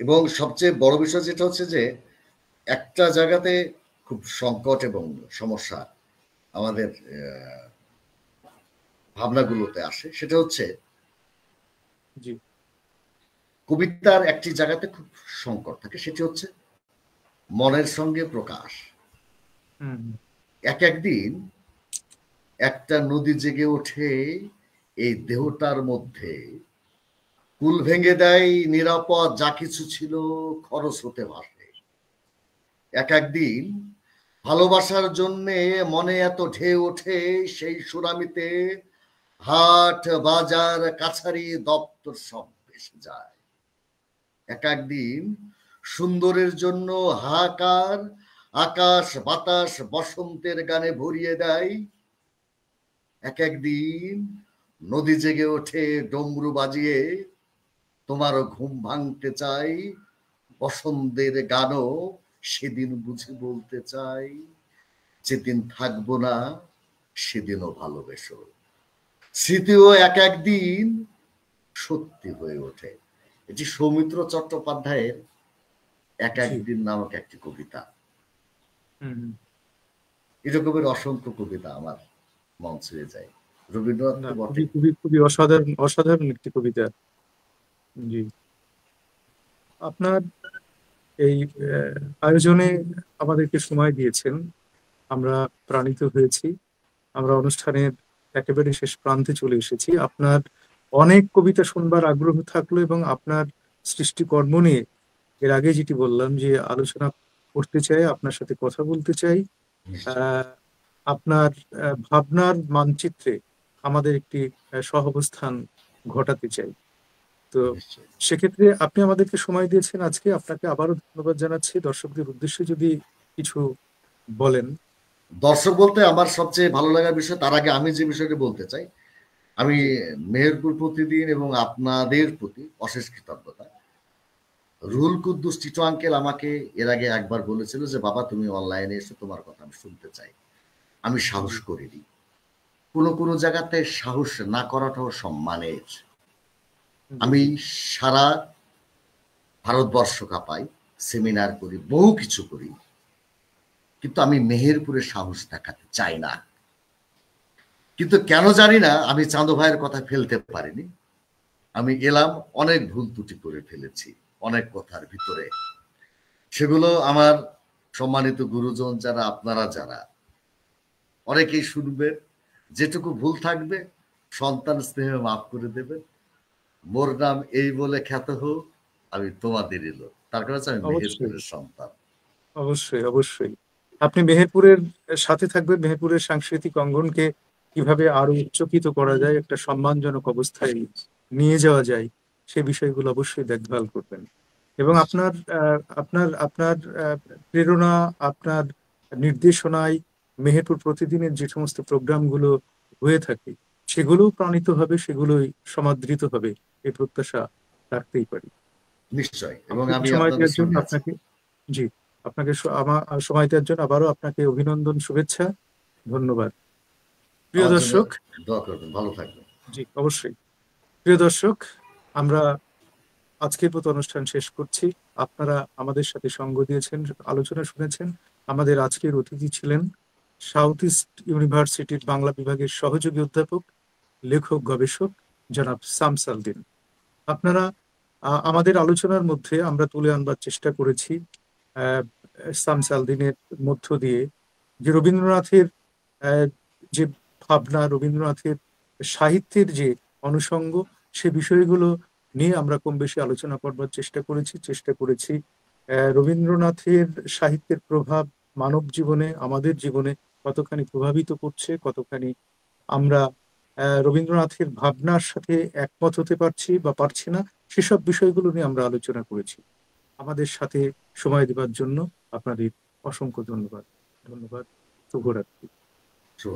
এবং সবচেয়ে বড় বিষয় যেটা হচ্ছে যে একটা জায়গাতে খুব সংকট এবং সমস্যা আমাদের ভাবনাগুলোতে আসে, সেটা হচ্ছে জি। কবিতার একটি জায়গাতে খুব সংকট থাকে, সেটি হচ্ছে মনের সঙ্গে প্রকাশ। একদিন একটা নদী জেগে ওঠে এই দেহটার মধ্যে, কুল ভেঙে দেয় নিরাপদ যা কিছু ছিল খরচ হতে ভাসে। একদিন ভালোবাসার জন্যে মনে এত ঢেউ ওঠে সেই সুনামিতে, হাট বাজার কাছারি দপ্তর সব ভেসে যায়। একদিন সুন্দরের জন্য হাহাকার, আকাশ বাতাস বসন্তের গানে ভরিয়ে দেয়। একদিন নদী জেগে ওঠে ডমরু বাজিয়ে, তোমার ঘুম ভাঙতে চাই বসন্তের গানও সেদিন বুঝি বলতে চাই, যেদিন থাকবো না সেদিনও ভালোবেসো। স্মৃতিও একদিন সত্যি হয়ে ওঠে। এটি সৌমিত্র চট্টোপাধ্যায়ের একদিন নামক একটি কবিতা। এরকমের অসংখ্য কবিতা আমার মন ছুঁয়ে যায়। রবীন্দ্রনাথ তো বটে। খুবই খুবই অসাধারণ অসাধারণ একটি কবিতা। জি। আপনার এই আয়োজনে আমাদেরকে সময় দিয়েছেন, আমরা প্রাণিত হয়েছি। আমরা অনুষ্ঠানের একেবারে শেষ প্রান্তে চলে এসেছি। আপনার অনেক কবিতা শুনবার আগ্রহ থাকলো এবং আপনার সৃষ্টিকর্ম নিয়ে এর আগে যেটি বললাম যে আলোচনা করতে চাই, আপনার সাথে কথা বলতে চাই, আহ, আপনার ভাবনার মানচিত্রে আমাদের একটি সহাবস্থান ঘটাতে চাই। তো সেক্ষেত্রে আপনি আমাদেরকে সময় দিয়েছেন আজকে, আপনাকে আবারও ধন্যবাদ জানাচ্ছি। দর্শকদের উদ্দেশ্যে যদি কিছু বলেন। দর্শক বলতে আমার সবচেয়ে ভালো লাগার বিষয়, তার আগে আমি যে বিষয়টি বলতে চাই, আমি মেহেরপুর প্রতিদিন এবং আপনাদের প্রতি অশেষ কৃতজ্ঞতা। রুহুল কুদ্দুস টিটো আঙ্কেল আমাকে এর আগে একবার বলেছিল যে বাবা তুমি অনলাইনে এসো, তোমার কথা আমি শুনতে চাই। আমি সাহস করিনি। কোনো জায়গাতে সাহস না করাটাও সম্মানের। আমি সারা ভারতবর্ষ কাঁপাই, সেমিনার করি, বহু কিছু করি, কিন্তু আমি মেহেরপুরে সাহস দেখাতে চাই না। কিন্তু কেন জানি না আমি চাঁদো ভাইয়ের কথা ফেলতে পারিনি। আমি এলাম, অনেক ভুল ত্রুটি করে ফেলেছি অনেক কথার ভিতরে। সেগুলো আমার সম্মানিত গুরুজন যারা, আপনারা যারা অনেকেই শুনবেন, যেটুকু ভুল থাকবে সন্তান স্নেহে মাফ করে দেবেন। মোর নাম এই বলে খ্যাত হোক, আমি তোমাদেরই লোক। তার কারণ আমি মেহেরপুরের সন্তান। অবশ্যই অবশ্যই আপনি মেহেরপুরের সাথে থাকবেন, মেহেরপুরের সাংস্কৃতিক অঙ্গনকে কিভাবে আরো উচ্চকিত করা যায়, একটা সম্মানজনক অবস্থায় নিয়ে যাওয়া যায়, সে বিষয়গুলো অবশ্যই দেখভাল করবেন। এবং আপনার আপনার আপনার প্রেরণা, আপনার নির্দেশনায় মেহেরপুর প্রতিদিনের যে সমস্ত প্রোগ্রামগুলো হয়ে থাকে সেগুলোও প্রাণিত হবে, সেগুলোই সমাদৃত হবে, এই প্রত্যাশা রাখতেই পারি। নিশ্চয়, এবং আমি সময় আপনাদের দেওয়ার জন্য সঙ্গে আছি। আপনাকে, জি, আপনাকে আমার সময় দেওয়ার জন্য আবারও আপনাকে অভিনন্দন, শুভেচ্ছা, ধন্যবাদ। প্রিয় আমার জন্য দর্শক, দোয়া করবেন, ভালো থাকবেন। জি অবশ্যই। প্রিয় দর্শক, আমরা আজকের মতো অনুষ্ঠান শেষ করছি। আপনারা আমাদের সাথে সঙ্গ দিয়েছেন, আলোচনা শুনেছেন। আমাদের আজকের অতিথি ছিলেন সাউথ ইস্ট ইউনিভার্সিটির বাংলা বিভাগের সহযোগী অধ্যাপক, লেখক, গবেষক জনাব শামস-আল-দীন। আপনারা আমাদের আলোচনার মধ্যে আমরা তুলে আনবার চেষ্টা করেছি আহ, শামস-আল-দীনের মধ্য দিয়ে যে রবীন্দ্রনাথের আহ, যে ভাবনা, রবীন্দ্রনাথের সাহিত্যের যে অনুষঙ্গ, সে বিষয়গুলো নিয়ে আমরা কম বেশি আলোচনা করবার চেষ্টা করেছি রবীন্দ্রনাথের সাহিত্যের প্রভাব মানব জীবনে, আমাদের জীবনে কতখানি প্রভাবিত করছে, কতখানি আমরা রবীন্দ্রনাথের ভাবনার সাথে একমত হতে পারছি বা পারছি না, সেসব বিষয়গুলো নিয়ে আমরা আলোচনা করেছি। আমাদের সাথে সময় দেওয়ার জন্য আপনাদের অসংখ্য ধন্যবাদ। ধন্যবাদ। শুভরাত্রি। শুভ